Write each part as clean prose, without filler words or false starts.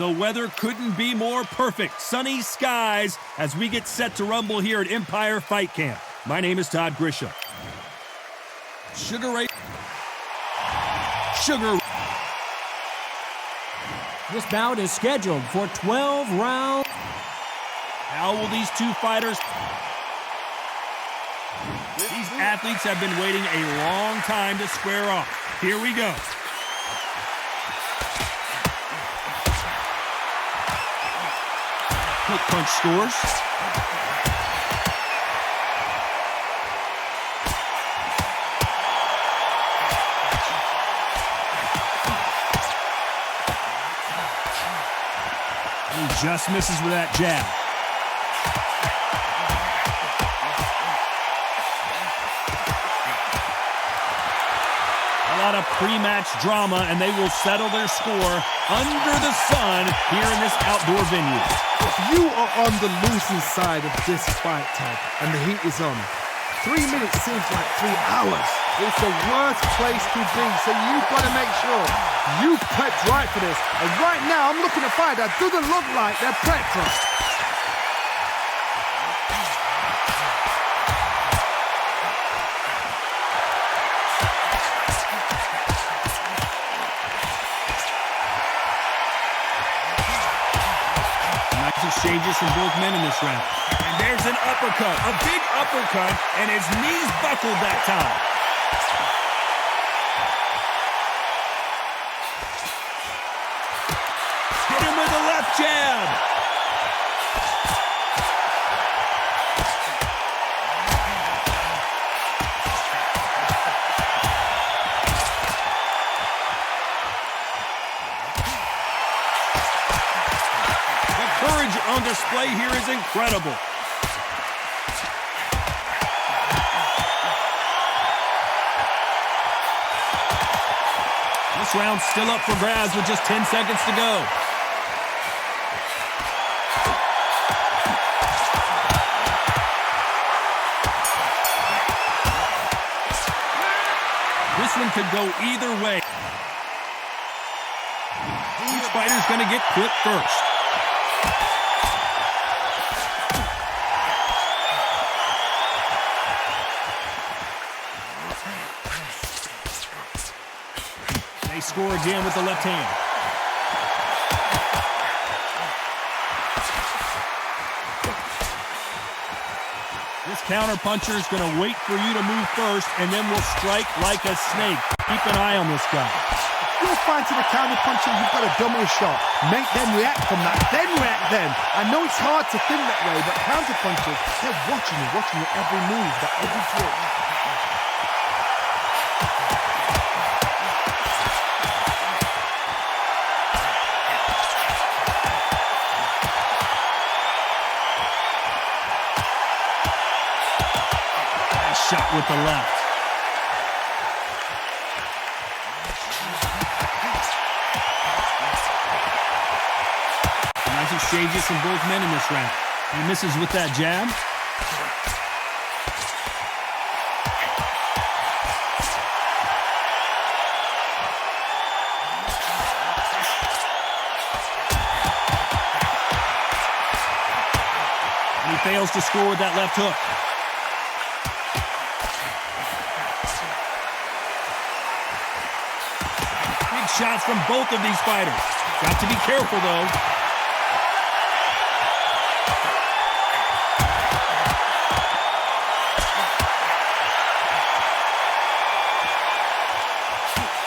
The weather couldn't be more perfect. Sunny skies as we get set to rumble here at Empire Fight Camp. My name is Todd Grisham. Sugar Ray. This bout is scheduled for 12 rounds. How will these two fighters... These athletes have been waiting a long time to square off. Here we go. Quick punch scores. He just misses with that jab. A lot of pre-match drama, and they will settle their score under the sun here in this outdoor venue. If you are on the losing side of this fight, Ted, and the heat is on, 3 minutes seems like 3 hours. It's the worst place to be, so you've got to make sure you've prepped right for this. And right now, I'm looking at a fight that doesn't look like they're prepped for it. Exchanges from both men in this round. And there's an uppercut, a big uppercut, and his knees buckled that time. Hit him with a left jab. On display here is incredible. This round's still up for grabs with just 10 seconds to go. This one could go either way. Each fighter's going to get clipped first. They score again with the left hand. This counterpuncher is going to wait for you to move first and then will strike like a snake. Keep an eye on this guy. You're fighting a counterpuncher, you've got to double a shot. Make them react from that, then react then. I know it's hard to think that way, but counterpunchers, they're watching you every move, that every trick. Shot with the left. Nice exchanges from both men in this round. He misses with that jab. And he fails to score with that left hook. Shots from both of these fighters. Got to be careful, though.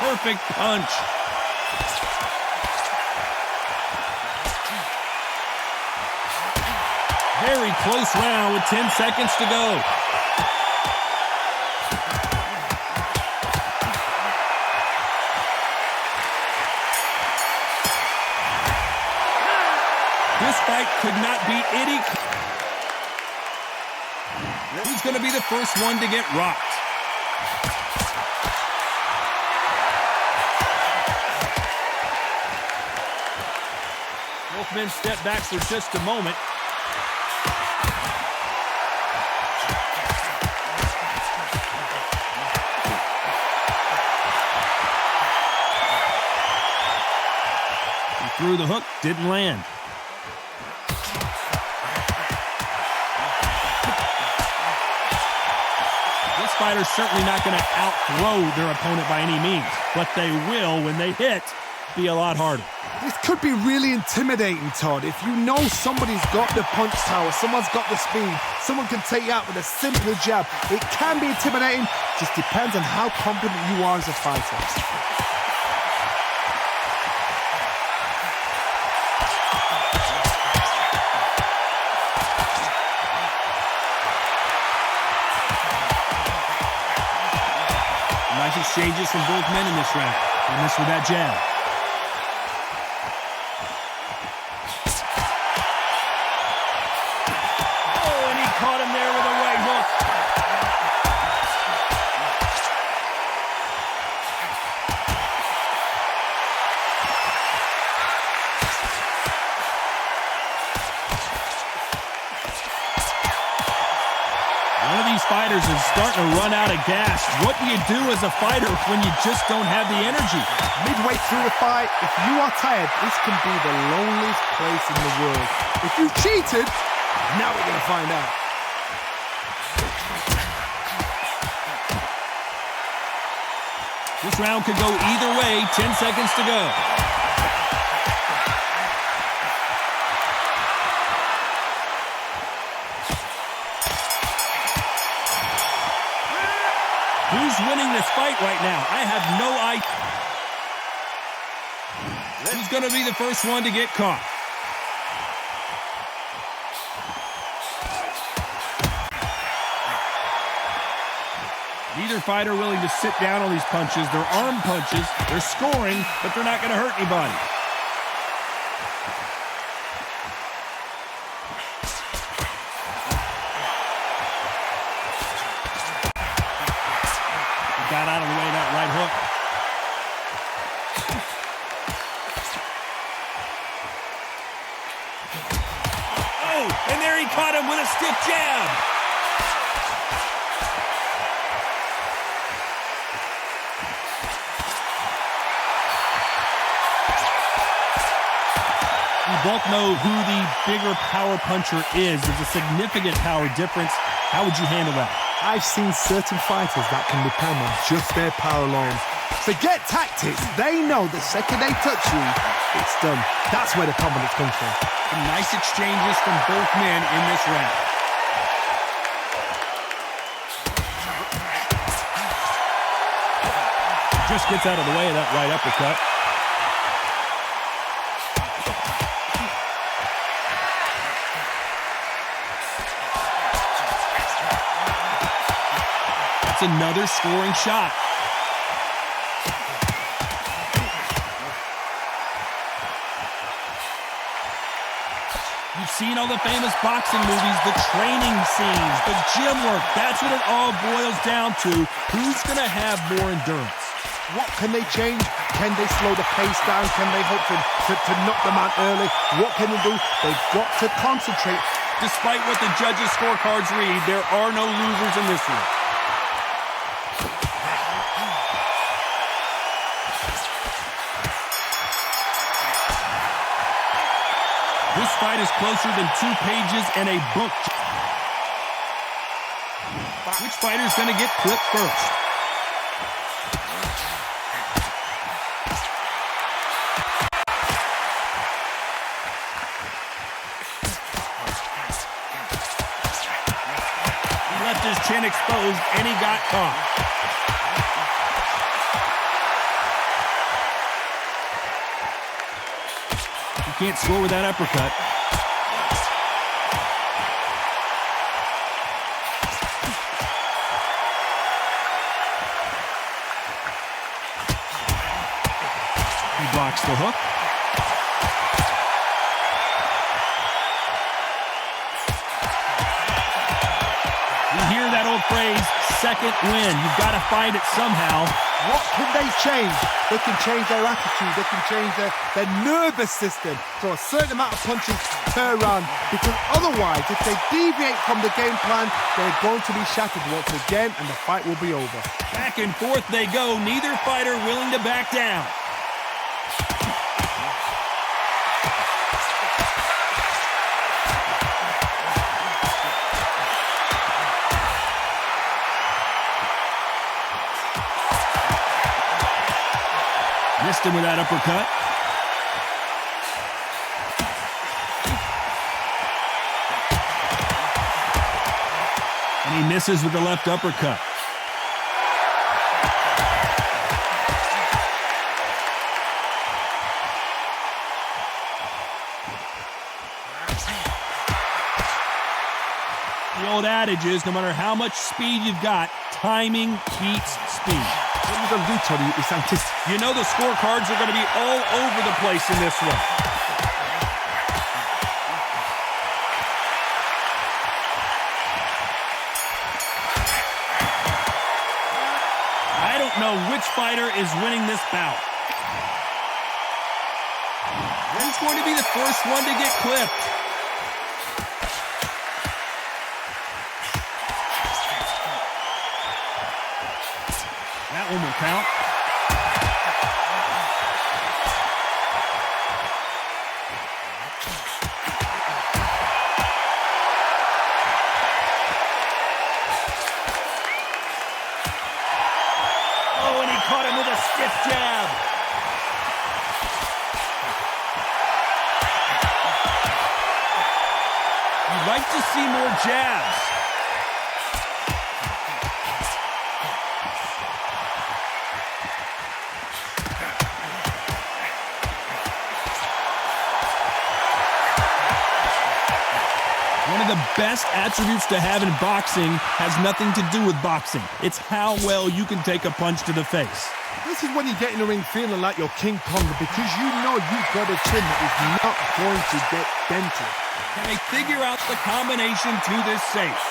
Perfect punch. Very close round with 10 seconds to go. This fight could not be any... Who's going to be the first one to get rocked? Both men step back for just a moment. threw the hook, didn't land. This fighter's certainly not going to outthrow their opponent by any means, but they will, when they hit, be a lot harder. This could be really intimidating, Todd. If you know somebody's got the punch power, someone's got the speed, someone can take you out with a simple jab, it can be intimidating. Just depends on how confident you are as a fighter. Nice exchanges from both men in this round. They missed with that jab. Oh, and he caught him there with a right hook. One of these fighters is starting to run out of gas. What do you do as a fighter when you just don't have the energy? Midway through the fight, if you are tired, this can be the loneliest place in the world. If you cheated, now we're going to find out. This round could go either way. 10 seconds to go. Who's winning this fight right now? I have no idea. Who's going to be the first one to get caught? Neither fighter willing to sit down on these punches. They're arm punches. They're scoring, but they're not going to hurt anybody. Got out of the way of that right hook. Oh, and there he caught him with a stiff jab. We both know who the bigger power puncher is. There's a significant power difference. How would you handle that? I've seen certain fighters that can depend on just their power alone. Forget tactics. They know the second they touch you, it's done. That's where the confidence comes from. Some nice exchanges from both men in this round. Just gets out of the way of that right uppercut. Another scoring shot. You've seen all the famous boxing movies, the training scenes, the gym work. That's what it all boils down to. Who's going to have more endurance? What can they change? Can they slow the pace down? Can they hope to knock them out early? What can they do? They've got to concentrate. Despite what the judges' scorecards read, there are no losers in this one. This fight is closer than 2 pages in a book. Which fighter's going to get clipped first? He left his chin exposed and he got caught. Can't score with that uppercut. He blocks the hook. We hear that old phrase, second win. You've got to find it somehow. What can they change? They can change their attitude. They can change their nervous system. So a certain amount of punches per round. Because otherwise, if they deviate from the game plan, they're going to be shattered once again and the fight will be over. Back and forth they go. Neither fighter willing to back down. Missed him with that uppercut. And he misses with the left uppercut. The old adage is, no matter how much speed you've got, timing beats speed. What you're going to do, Tony, is anticipate. You know the scorecards are going to be all over the place in this one. I don't know which fighter is winning this bout. Who's going to be the first one to get clipped? That one will count. Oh, and he caught him with a stiff jab. You'd like to see more jabs. One of the best attributes to have in boxing has nothing to do with boxing. It's how well you can take a punch to the face. This is when you get in the ring feeling like you're King Kong because you know you've got a chin that is not going to get dented. Can they figure out the combination to this safe?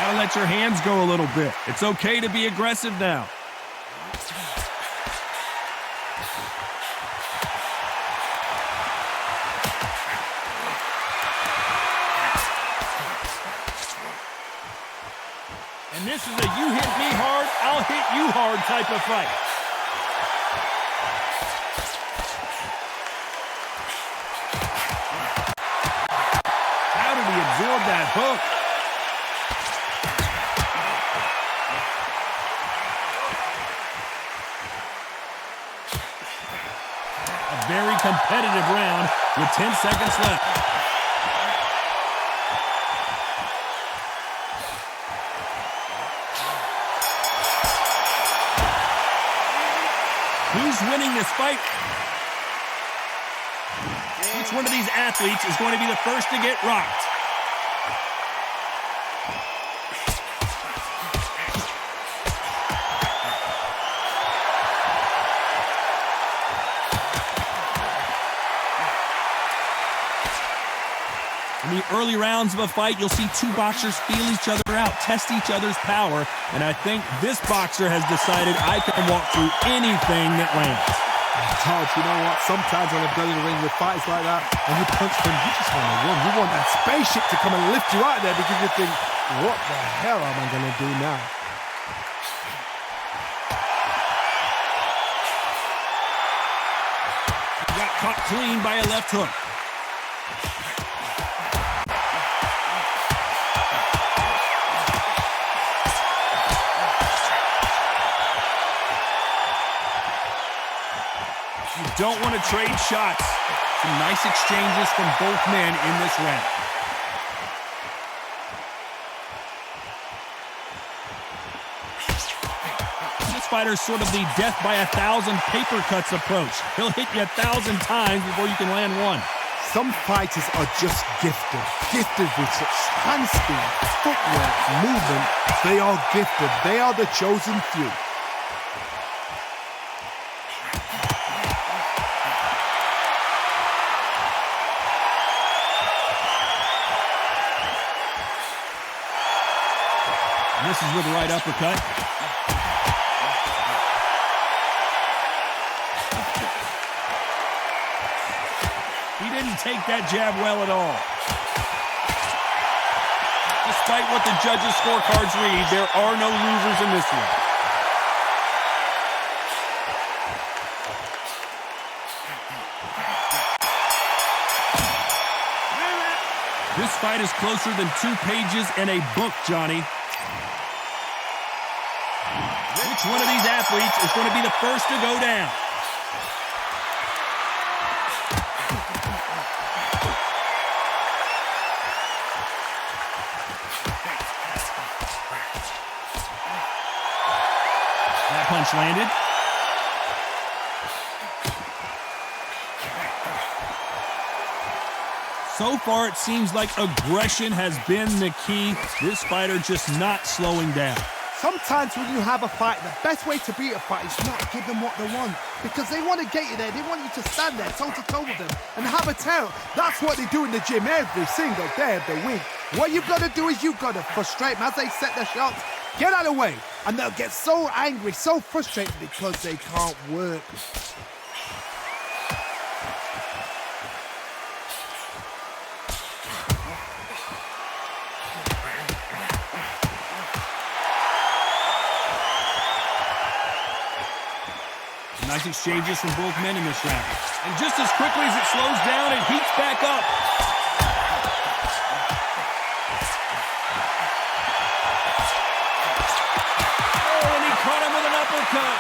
Gotta let your hands go a little bit. It's okay to be aggressive now. And this is a you hit me hard, I'll hit you hard type of fight. How did he absorb that hook? A very competitive round with 10 seconds left. Who's winning this fight? Which one of these athletes is going to be the first to get rocked? In the early rounds of a fight, you'll see two boxers feel each other out, test each other's power, and I think this boxer has decided I can walk through anything that lands. Todd, you know what? Sometimes when I've done in the ring with fights like that, and you punch them, you just want to run. You want that spaceship to come and lift you out there because you think, what the hell am I going to do now? He got caught clean by a left hook. Don't want to trade shots. Some nice exchanges from both men in this round. This fighter's sort of the death by 1,000 paper cuts approach. He'll hit you 1,000 times before you can land one. Some fighters are just gifted with such hand speed, footwork, movement. They are gifted. They are the chosen few. This is with the right uppercut. He didn't take that jab well at all. Despite what the judges' scorecards read, there are no losers in this one. This fight is closer than 2 pages in a book, Johnny. Which one of these athletes is going to be the first to go down? That punch landed. So far, it seems like aggression has been the key. This fighter just not slowing down. Sometimes when you have a fight, the best way to beat a fight is not give them what they want. Because they want to get you there. They want you to stand there toe-to-toe with them and have a terror. That's what they do in the gym every single day of the week. What you've got to do is you've got to frustrate them as they set their shots. Get out of the way. And they'll get so angry, so frustrated because they can't work. Nice exchanges from both men in this round. And just as quickly as it slows down, it heats back up. Oh, and he caught him with an uppercut.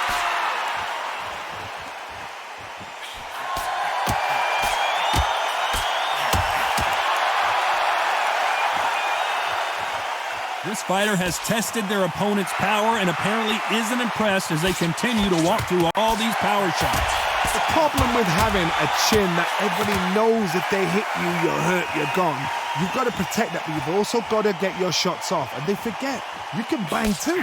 This fighter has tested their opponent's power and apparently isn't impressed as they continue to walk through all these power shots. The problem with having a chin that everybody knows if they hit you, you're hurt, you're gone. You've got to protect that, but you've also got to get your shots off. And they forget, you can bang too.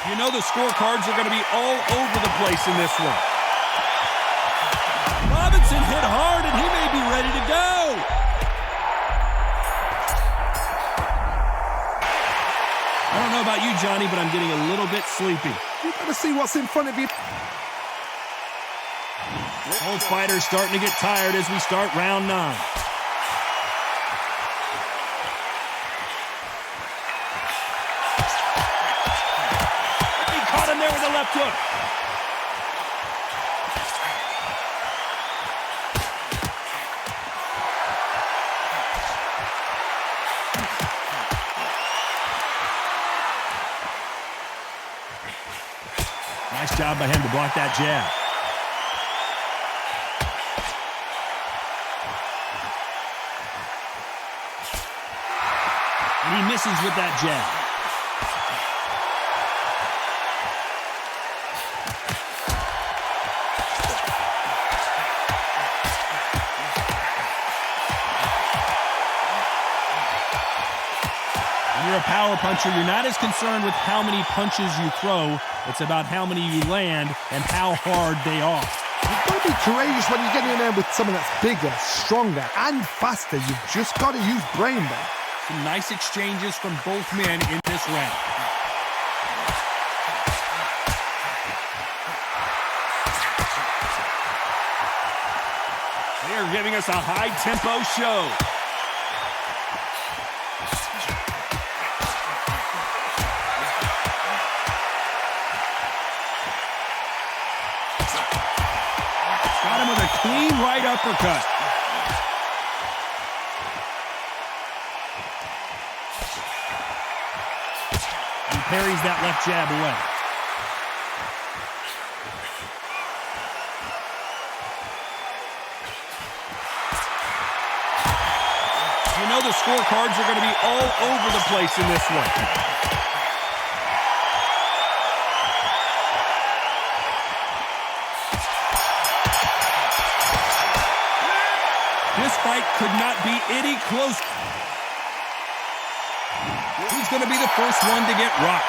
You know the scorecards are going to be all over the place in this one. Robinson hit hard, and he may be ready to go. I don't know about you, Johnny, but I'm getting a little bit sleepy. You got to see what's in front of you. Both fighters starting to get tired as we start round 9. He caught him there with a left hook. Nice job by him to block that jab. And he misses with that jab. When you're a power puncher, you're not as concerned with how many punches you throw. It's about how many you land and how hard they are. You've got to be courageous when you get in there with someone that's bigger, stronger, and faster. You've just got to use brain there. Some nice exchanges from both men in this round. They are giving us a high-tempo show. Got him with a clean right uppercut. He parries that left jab away. You know the scorecards are going to be all over the place in this one. This fight could not be any closer. He's going to be the first one to get rocked.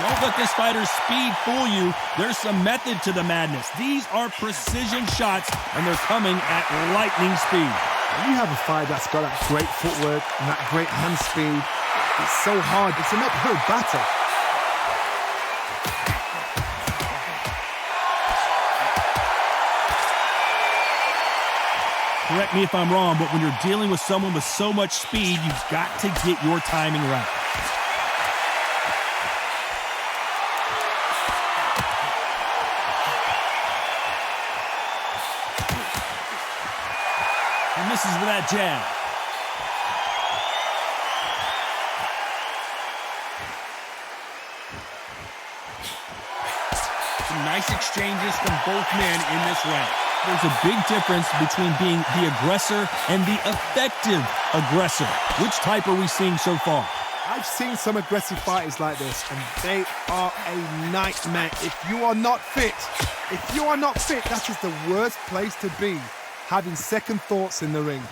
Don't let this fighter's speed fool you. There's some method to the madness. These are precision shots, and they're coming at lightning speed. When you have a fight that's got that great footwork and that great hand speed, it's so hard. It's an uphill battle. correct me if I'm wrong, but when you're dealing with someone with so much speed, you've got to get your timing right. He misses with that jab. Some nice exchanges from both men in this round. There's a big difference between being the aggressor and the effective aggressor. Which type are we seeing so far? I've seen some aggressive fighters like this, and they are a nightmare. If you are not fit, that is the worst place to be, having second thoughts in the ring.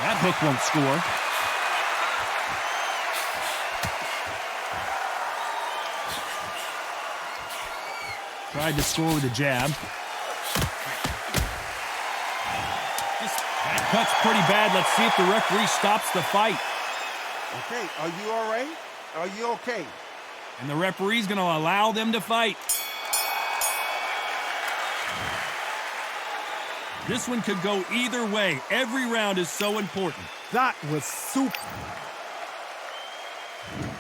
That hook won't score. Tried to score with a jab. That cut's pretty bad. Let's see if the referee stops the fight. Okay, are you all right? Are you okay? And the referee's going to allow them to fight. This one could go either way. Every round is so important. That was super.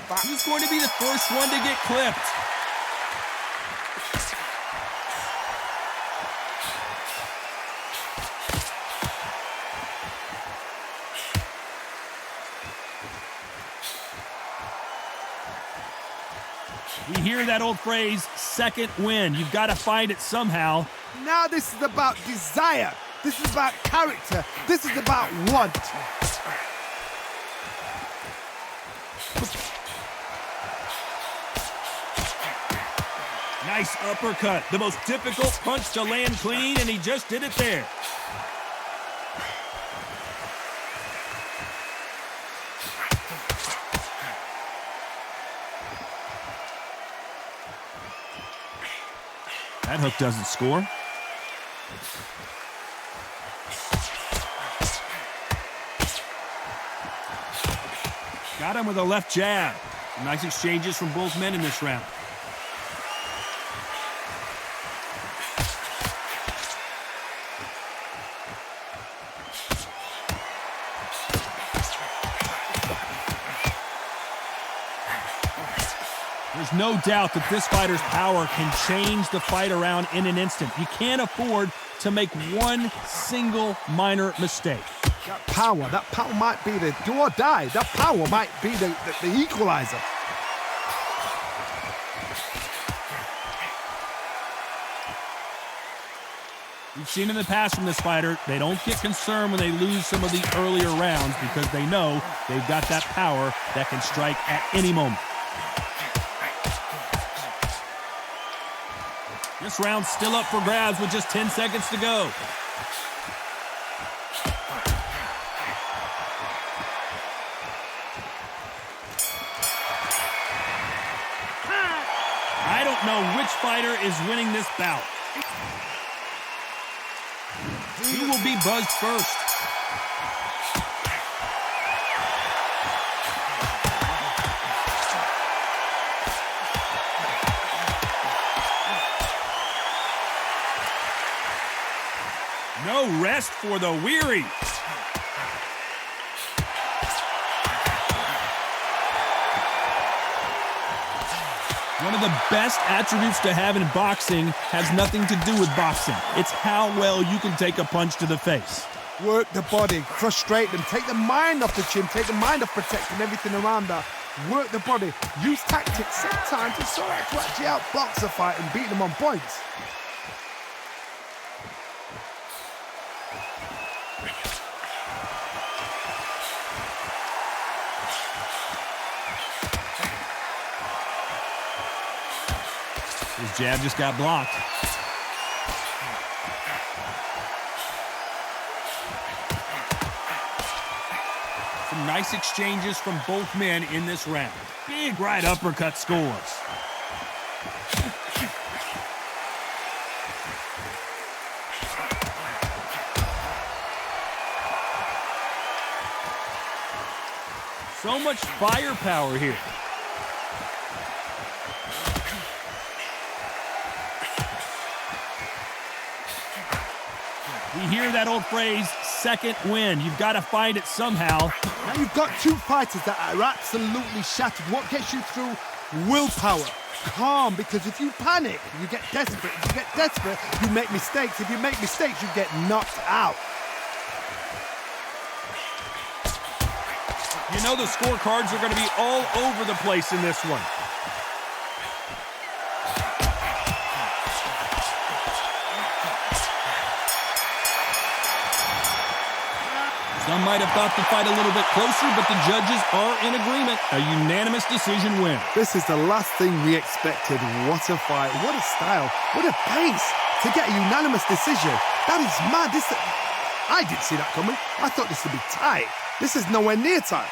Who's going to be the first one to get clipped? We hear that old phrase, second win. You've got to find it somehow. Now this is about desire. This is about character. This is about want. Nice uppercut. The most difficult punch to land clean, and he just did it there. That hook doesn't score. Got him with a left jab. Nice exchanges from both men in this round. There's no doubt that this fighter's power can change the fight around in an instant. You can't afford to make one single minor mistake. That power might be the do or die. That power might be the equalizer. We've seen in the past from this fighter, they don't get concerned when they lose some of the earlier rounds because they know they've got that power that can strike at any moment. This round's still up for grabs with just 10 seconds to go. I don't know which fighter is winning this bout. Who will be buzzed first? No rest for the weary. One of the best attributes to have in boxing has nothing to do with boxing. It's how well you can take a punch to the face. Work the body, frustrate them, take the mind off the chin, take the mind off protecting everything around that. Work the body, use tactics sometimes to sort out to actually outbox a fight and beat them on points. His jab just got blocked. Some nice exchanges from both men in this round. Big right uppercut scores. So much firepower here. We hear that old phrase, second wind. You've got to find it somehow. Now you've got two fighters that are absolutely shattered. What gets you through? Willpower. Calm, because if you panic, you get desperate. If you get desperate, you make mistakes. If you make mistakes, you get knocked out. You know the scorecards are going to be all over the place in this one. Some might have thought the fight a little bit closer, but the judges are in agreement. A unanimous decision win. This is the last thing we expected. What a fight. What a style. What a pace to get a unanimous decision. That is mad. I didn't see that coming. I thought this would be tight. This is nowhere near tight.